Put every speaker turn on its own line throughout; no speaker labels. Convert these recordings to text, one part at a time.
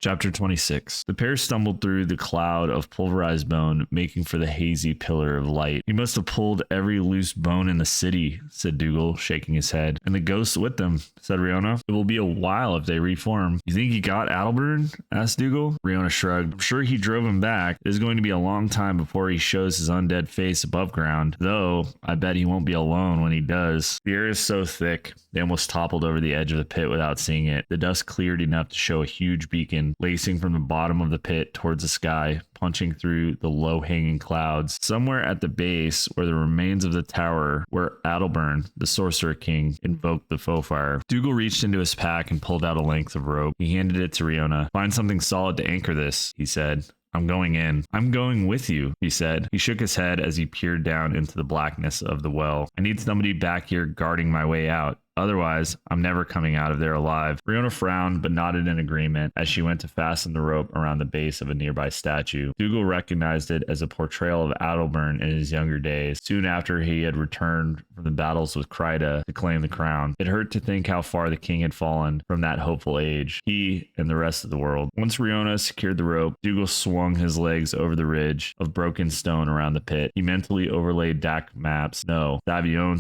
Chapter 26. The pair stumbled through the cloud of pulverized bone, making for the hazy pillar of light. "He must have pulled every loose bone in the city," said Dougal, shaking his head. "And the ghosts with them," said Riona. "It will be a while if they reform." "You think he got Adalbern?" asked Dougal. Riona shrugged. "I'm sure he drove him back. It is going to be a long time before he shows his undead face above ground, though I bet he won't be alone when he does." The air is so thick, they almost toppled over the edge of the pit without seeing it. The dust cleared enough to show a huge beacon lacing from the bottom of the pit towards the sky, punching through the low-hanging clouds. Somewhere at the base were the remains of the tower where Adalbern, the Sorcerer King, invoked the foe fire. Dougal reached into his pack and pulled out a length of rope. He handed it to Riona. "Find something solid to anchor this," he said. "I'm going in." "I'm going with you," he said. He shook his head as he peered down into the blackness of the well. "I need somebody back here guarding my way out. Otherwise, I'm never coming out of there alive." Riona frowned but nodded in agreement as she went to fasten the rope around the base of a nearby statue. Dougal recognized it as a portrayal of Adalbern in his younger days, soon after he had returned from the battles with Kryda to claim the crown. It hurt to think how far the king had fallen from that hopeful age, he and the rest of the world. Once Riona secured the rope, Dougal swung his legs over the ridge of broken stone around the pit. He mentally overlaid Davion's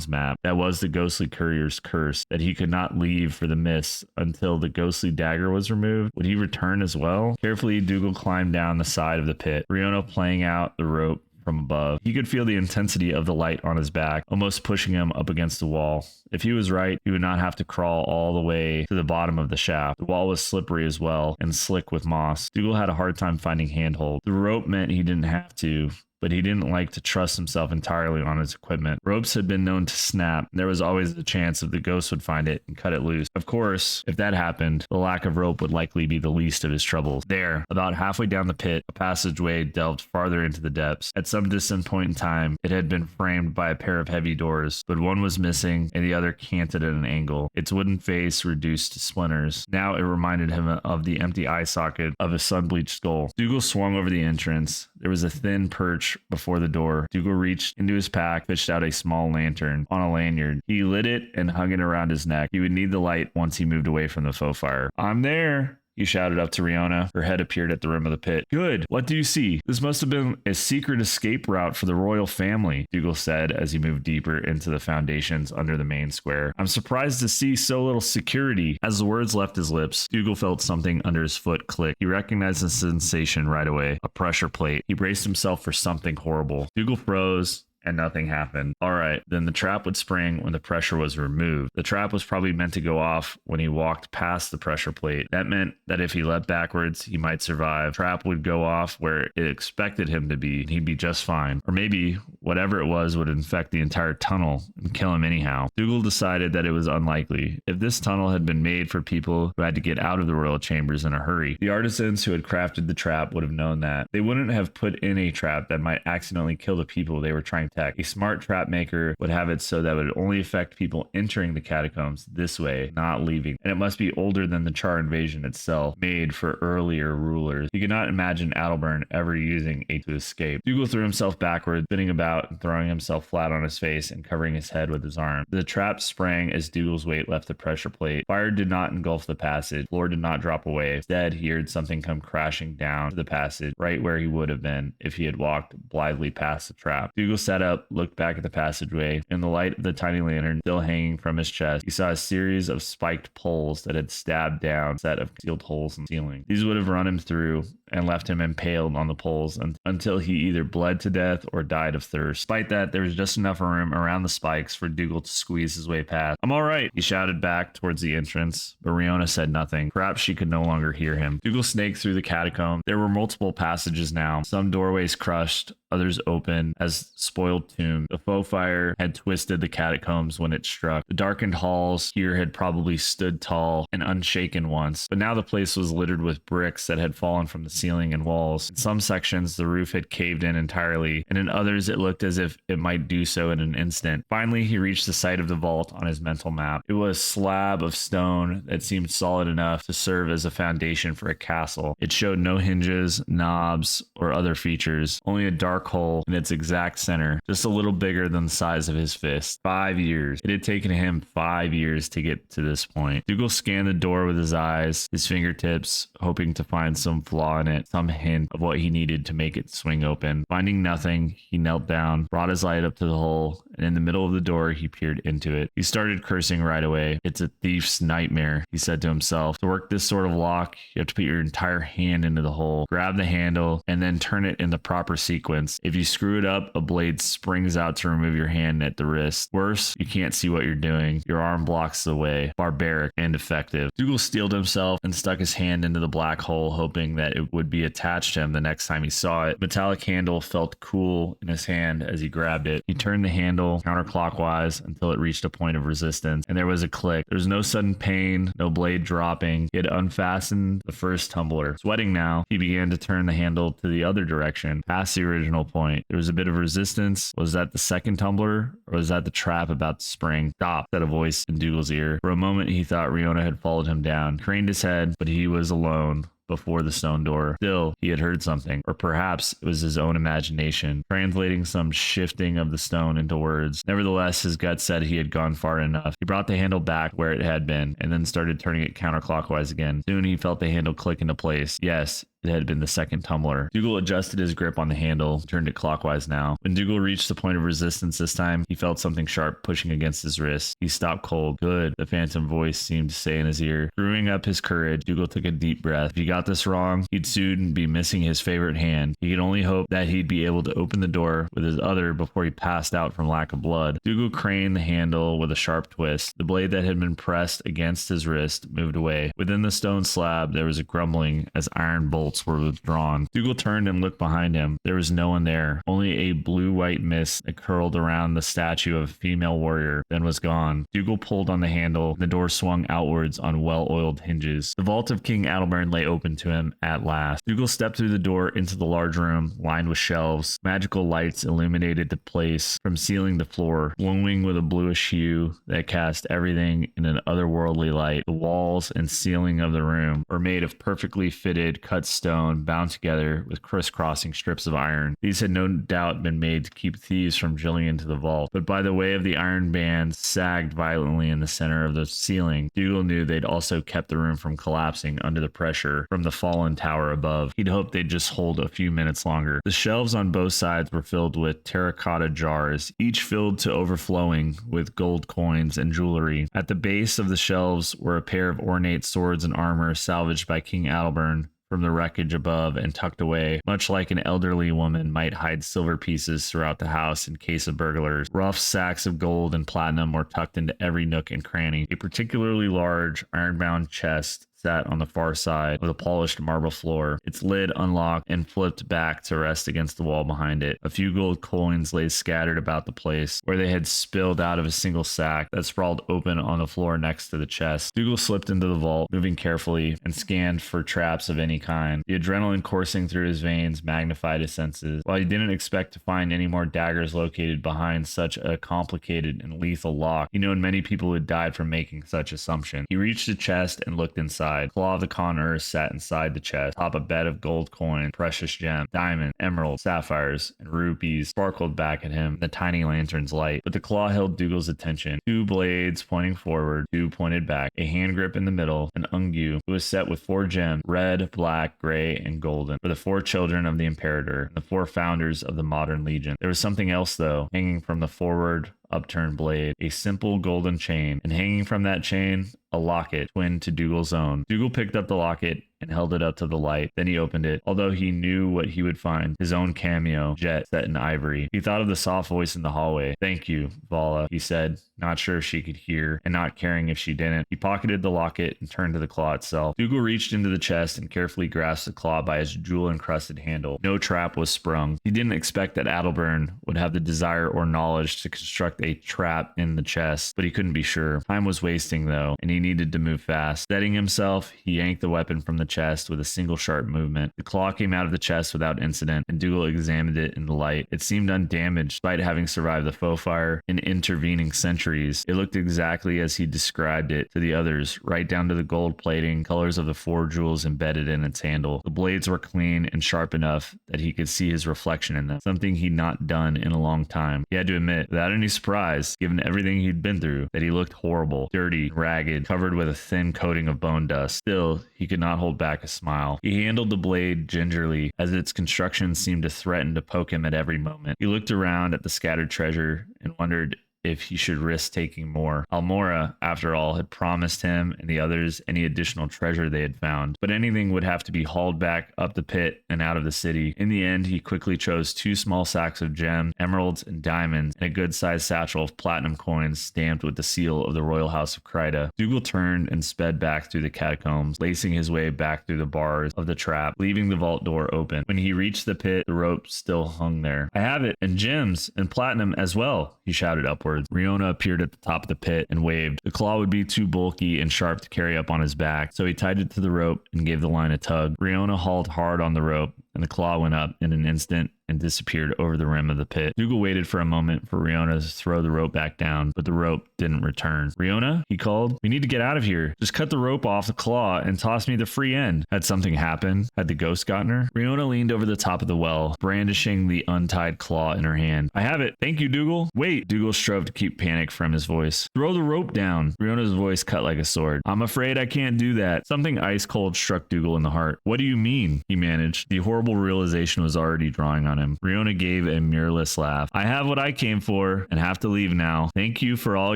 map. That was the ghostly courier's curse, that he could not leave for the mists until the ghostly dagger was removed. Would he return as well? Carefully, Dougal climbed down the side of the pit, Riona playing out the rope from above. He could feel the intensity of the light on his back, almost pushing him up against the wall. If he was right, he would not have to crawl all the way to the bottom of the shaft. The wall was slippery as well, and slick with moss. Dougal had a hard time finding handhold. The rope meant he didn't have to, but he didn't like to trust himself entirely on his equipment. Ropes had been known to snap. There was always the chance that the ghost would find it and cut it loose. Of course, if that happened, the lack of rope would likely be the least of his troubles. There, about halfway down the pit, a passageway delved farther into the depths. At some distant point in time, it had been framed by a pair of heavy doors, but one was missing and the other canted at an angle, its wooden face reduced to splinters. Now it reminded him of the empty eye socket of a sun-bleached skull. Dougal swung over the entrance. There was a thin perch before the door. Dougal reached into his pack, fished out a small lantern on a lanyard. He lit it and hung it around his neck. He would need the light once he moved away from the foe fire. "I'm there," he shouted up to Riona. Her head appeared at the rim of the pit. "Good. What do you see?" "This must have been a secret escape route for the royal family," Dougal said as he moved deeper into the foundations under the main square. "I'm surprised to see so little security." As the words left his lips, Dougal felt something under his foot click. He recognized the sensation right away. A pressure plate. He braced himself for something horrible. Dougal froze, and nothing happened. All right, then the trap would spring when the pressure was removed. The trap was probably meant to go off when he walked past the pressure plate. That meant that if he leapt backwards, he might survive. The trap would go off where it expected him to be, and he'd be just fine. Or maybe whatever it was would infect the entire tunnel and kill him anyhow. Dougal decided that it was unlikely. If this tunnel had been made for people who had to get out of the royal chambers in a hurry, the artisans who had crafted the trap would have known that. They wouldn't have put in a trap that might accidentally kill the people they were trying to attack. A smart trap maker would have it so that it would only affect people entering the catacombs this way, not leaving. And it must be older than the Char invasion itself, made for earlier rulers. He could not imagine Adalbern ever using a to escape. Dougal threw himself backward, spinning about and throwing himself flat on his face and covering his head with his arm. The trap sprang as Dougal's weight left the pressure plate. Fire did not engulf the passage. Floor did not drop away. Instead, he heard something come crashing down to the passage, right where he would have been if he had walked blithely past the trap. Dougal sat up, looked back at the passageway. In the light of the tiny lantern still hanging from his chest, he saw a series of spiked poles that had stabbed down a set of sealed holes in the ceiling. These would have run him through and left him impaled on the poles until he either bled to death or died of thirst. Despite that, there was just enough room around the spikes for Dougal to squeeze his way past. "I'm all right," he shouted back towards the entrance, but Riona said nothing. Perhaps she could no longer hear him. Dougal snaked through the catacomb. There were multiple passages now, some doorways crushed, others open as spoiled tombs. The foe fire had twisted the catacombs when it struck. The darkened halls here had probably stood tall and unshaken once, but now the place was littered with bricks that had fallen from the ceiling and walls. In some sections, the roof had caved in entirely, and in others, it looked as if it might do so in an instant. Finally, he reached the site of the vault on his mental map. It was a slab of stone that seemed solid enough to serve as a foundation for a castle. It showed no hinges, knobs, or other features, only a dark dark hole in its exact center, just a little bigger than the size of his fist. 5 years. It had taken him 5 years to get to this point. Dougal scanned the door with his eyes, his fingertips, hoping to find some flaw in it, some hint of what he needed to make it swing open. Finding nothing, he knelt down, brought his light up to the hole, and in the middle of the door, he peered into it. He started cursing right away. It's a thief's nightmare, he said to himself. To work this sort of lock, you have to put your entire hand into the hole, grab the handle, and then turn it in the proper sequence. If you screw it up, a blade springs out to remove your hand at the wrist. Worse, you can't see what you're doing. Your arm blocks the way. Barbaric and effective. Dougal steeled himself and stuck his hand into the black hole, hoping that it would be attached to him the next time he saw it. Metallic handle felt cool in his hand as he grabbed it. He turned the handle counterclockwise until it reached a point of resistance, and there was a click. There was no sudden pain, no blade dropping. He had unfastened the first tumbler. Sweating now, he began to turn the handle to the other direction, past the original point. There was a bit of resistance. Was that the second tumbler, or was that the trap about to spring? Stop, said a voice in Dougal's ear. For a moment, he thought Riona had followed him down. He craned his head, but he was alone before the stone door. Still, he had heard something, or perhaps it was his own imagination, translating some shifting of the stone into words. Nevertheless, his gut said he had gone far enough. He brought the handle back where it had been, and then started turning it counterclockwise again. Soon he felt the handle click into place. Yes, it had been the second tumbler. Dougal adjusted his grip on the handle, turned it clockwise now. When Dougal reached the point of resistance this time, he felt something sharp pushing against his wrist. He stopped cold. Good, the phantom voice seemed to say in his ear. Screwing up his courage, Dougal took a deep breath. If he got this wrong, he'd soon be missing his favorite hand. He could only hope that he'd be able to open the door with his other before he passed out from lack of blood. Dougal craned the handle with a sharp twist. The blade that had been pressed against his wrist moved away. Within the stone slab, there was a grumbling as iron bolts were withdrawn. Dougal turned and looked behind him. There was no one there, only a blue-white mist that curled around the statue of a female warrior, then was gone. Dougal pulled on the handle. The door swung outwards on well-oiled hinges. The vault of King Adalbern lay open to him at last. Dougal stepped through the door into the large room, lined with shelves. Magical lights illuminated the place from ceiling to floor, glowing with a bluish hue that cast everything in an otherworldly light. The walls and ceiling of the room were made of perfectly fitted cut stone bound together with crisscrossing strips of iron. These had no doubt been made to keep thieves from drilling into the vault, but by the way of the iron bands sagged violently in the center of the ceiling, Dougal knew they'd also kept the room from collapsing under the pressure from the fallen tower above. He'd hoped they'd just hold a few minutes longer. The shelves on both sides were filled with terracotta jars, each filled to overflowing with gold coins and jewelry. At the base of the shelves were a pair of ornate swords and armor salvaged by King Adalbern from the wreckage above and tucked away, much like an elderly woman might hide silver pieces throughout the house in case of burglars. Rough sacks of gold and platinum were tucked into every nook and cranny. A particularly large iron-bound chest sat on the far side with a polished marble floor, its lid unlocked and flipped back to rest against the wall behind it. A few gold coins lay scattered about the place where they had spilled out of a single sack that sprawled open on the floor next to the chest. Dougal slipped into the vault, moving carefully, and scanned for traps of any kind. The adrenaline coursing through his veins magnified his senses. While he didn't expect to find any more daggers located behind such a complicated and lethal lock, he knew many people had died from making such assumption. He reached the chest and looked inside. Claw of the Conqueror sat inside the chest, atop a bed of gold coin, precious gems, diamonds, emeralds, sapphires, and rupees sparkled back at him in the tiny lantern's light. But the claw held Dougal's attention. Two blades pointing forward, two pointed back, a hand grip in the middle, an ungue. It was set with 4 gems, red, black, gray, and golden, for the 4 children of the Imperator, and the 4 founders of the modern Legion. There was something else, though, hanging from the forward upturned blade, a simple golden chain, and hanging from that chain, a locket twin to Dougal's own. Dougal picked up the locket and held it up to the light. Then he opened it, although he knew what he would find, his own cameo, jet set in ivory. He thought of the soft voice in the hallway. "Thank you, Vala," he said, not sure if she could hear, and not caring if she didn't. He pocketed the locket and turned to the claw itself. Dougal reached into the chest and carefully grasped the claw by its jewel-encrusted handle. No trap was sprung. He didn't expect that Adalbern would have the desire or knowledge to construct a trap in the chest, but he couldn't be sure. Time was wasting, though, and he needed to move fast. Steadying himself, he yanked the weapon from the chest with a single sharp movement. The claw came out of the chest without incident, and Dougal examined it in the light. It seemed undamaged, despite having survived the foe fire and intervening centuries centuries. It looked exactly as he described it to the others, right down to the gold plating, colors of the 4 jewels embedded in its handle. The blades were clean and sharp enough that he could see his reflection in them, something he'd not done in a long time. He had to admit, without any surprise, given everything he'd been through, that he looked horrible, dirty, ragged, covered with a thin coating of bone dust. Still, he could not hold back a smile. He handled the blade gingerly, as its construction seemed to threaten to poke him at every moment. He looked around at the scattered treasure and wondered if he should risk taking more. Almora, after all, had promised him and the others any additional treasure they had found, but anything would have to be hauled back up the pit and out of the city. In the end, he quickly chose 2 small sacks of gems, emeralds, and diamonds, and a good-sized satchel of platinum coins stamped with the seal of the royal house of Kryta. Dougal turned and sped back through the catacombs, lacing his way back through the bars of the trap, leaving the vault door open. When he reached the pit, the rope still hung there. "I have it, and gems, and platinum as well," he shouted upwards. Riona appeared at the top of the pit and waved. The claw would be too bulky and sharp to carry up on his back, so he tied it to the rope and gave the line a tug. Riona hauled hard on the rope, and the claw went up in an instant and disappeared over the rim of the pit. Dougal waited for a moment for Riona to throw the rope back down, but the rope didn't return. "Riona," he called, "we need to get out of here. Just cut the rope off the claw and toss me the free end." Had something happened? Had the ghost gotten her? Riona leaned over the top of the well, brandishing the untied claw in her hand. "I have it. Thank you, Dougal." "Wait." Dougal strove to keep panic from his voice. "Throw the rope down." Riona's voice cut like a sword. "I'm afraid I can't do that." Something ice cold struck Dougal in the heart. "What do you mean?" he managed. The horrible realization was already drawing on him. Riona gave a mireless laugh. "I have what I came for and have to leave now. Thank you for all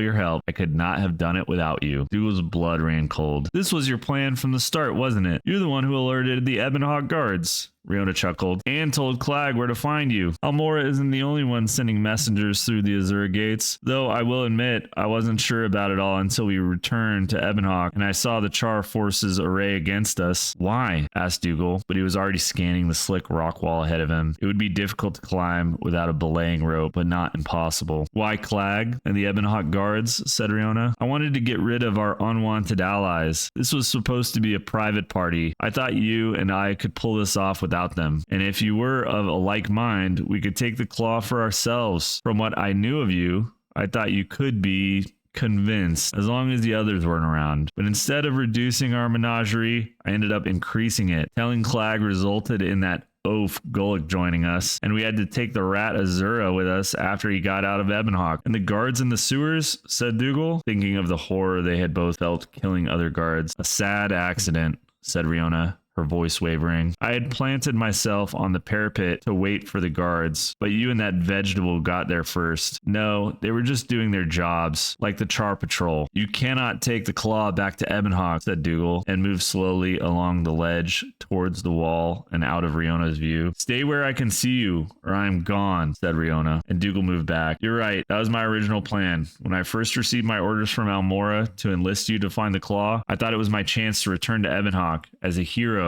your help. I could not have done it without you." Dougal's blood ran cold. "This was your plan from the start, wasn't it? You're the one who alerted the Ebonhawk guards." Riona chuckled, "and told Clag where to find you. Almora isn't the only one sending messengers through the Azura gates, though I will admit I wasn't sure about it all until we returned to Ebonhawk and I saw the Char forces array against us." "Why?" asked Dougal, but he was already scanning the slick rock wall ahead of him. It would be difficult to climb without a belaying rope, but not impossible. "Why Clag and the Ebonhawk guards?" said Riona. "I wanted to get rid of our unwanted allies. This was supposed to be a private party. I thought you and I could pull this off without them. And if you were of a like mind, we could take the claw for ourselves. From what I knew of you, I thought you could be convinced as long as the others weren't around. But instead of reducing our menagerie, I ended up increasing it. Telling Clag resulted in that oaf Gulick joining us, and we had to take the rat Azura with us after he got out of Ebonhawk. "And the guards in the sewers?" said Dougal, thinking of the horror they had both felt killing other guards. "A sad accident," said Riona, her voice wavering. "I had planted myself on the parapet to wait for the guards, but you and that vegetable got there first. No, they were just doing their jobs, like the Char Patrol." "You cannot take the claw back to Ebonhawk," said Dougal, and moved slowly along the ledge towards the wall and out of Riona's view. "Stay where I can see you, or I am gone," said Riona, and Dougal moved back. "You're right, that was my original plan. When I first received my orders from Almora to enlist you to find the claw, I thought it was my chance to return to Ebonhawk as a hero,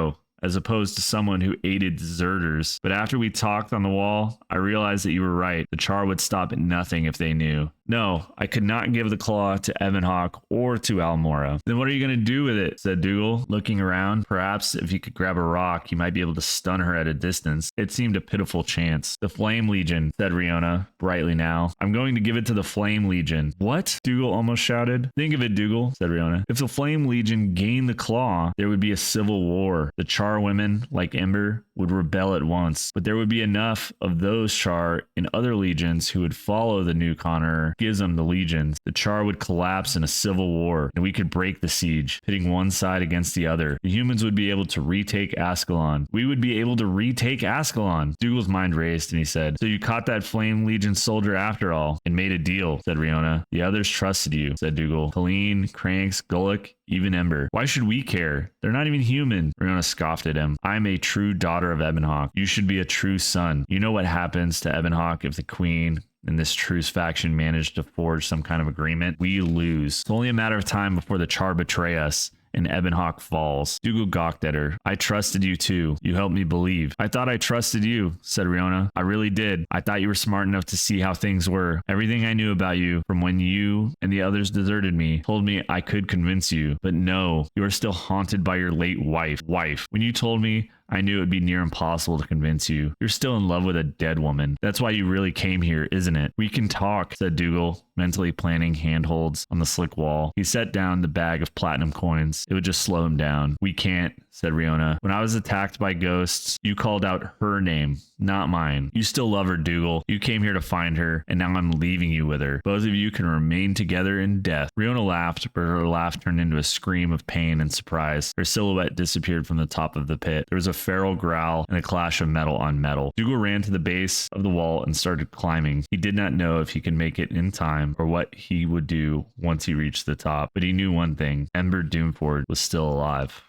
as opposed to someone who aided deserters. But after we talked on the wall, I realized that you were right. The Char would stop at nothing if they knew. No, I could not give the claw to Ebonhawk or to Almora." "Then what are you going to do with it?" said Dougal, looking around. Perhaps if he could grab a rock, he might be able to stun her at a distance. It seemed a pitiful chance. "The Flame Legion," said Riona, brightly now. "I'm going to give it to the Flame Legion." "What?" Dougal almost shouted. "Think of it, Dougal," said Riona. "If the Flame Legion gained the claw, there would be a civil war. The Char women, like Ember, would rebel at once, but there would be enough of those Char in other legions who would follow the new conqueror, Gizem the legions. The Char would collapse in a civil war, and we could break the siege, pitting one side against the other. The humans would be able to retake Ascalon. We would be able to retake Ascalon." Dougal's mind raced, and he said, "So you caught that Flame Legion soldier after all, and made a deal," said Riona. "The others trusted you," said Dougal. "Colleen, Cranks, Gulick, even Ember. Why should we care? They're not even human." Riona scoffed at him. "I'm a true daughter of Ebonhawk. You should be a true son. You know what happens to Ebonhawk if the Queen and this truce faction manage to forge some kind of agreement? We lose. It's only a matter of time before the Char betray us and Ebonhawk falls." Dougal gawked at her. "I trusted you too. You helped me believe." "I thought I trusted you," said Riona. "I really did. I thought you were smart enough to see how things were. Everything I knew about you, from when you and the others deserted me, told me I could convince you. But no, you are still haunted by your late wife. When you told me I knew it would be near impossible to convince you. You're still in love with a dead woman. That's why you really came here, isn't it? We can talk, said Dougal, mentally planning handholds on the slick wall. He set down the bag of platinum coins. It would just slow him down. We can't, said Riona. When I was attacked by ghosts, you called out her name, not mine. You still love her, Dougal. You came here to find her, and now I'm leaving you with her. Both of you can remain together in death. Riona laughed, but her laugh turned into a scream of pain and surprise. Her silhouette disappeared from the top of the pit. There was a feral growl and a clash of metal on metal. Dougal ran to the base of the wall and started climbing. He did not know if he could make it in time or what he would do once he reached the top, but he knew one thing: Ember Doomford was still alive.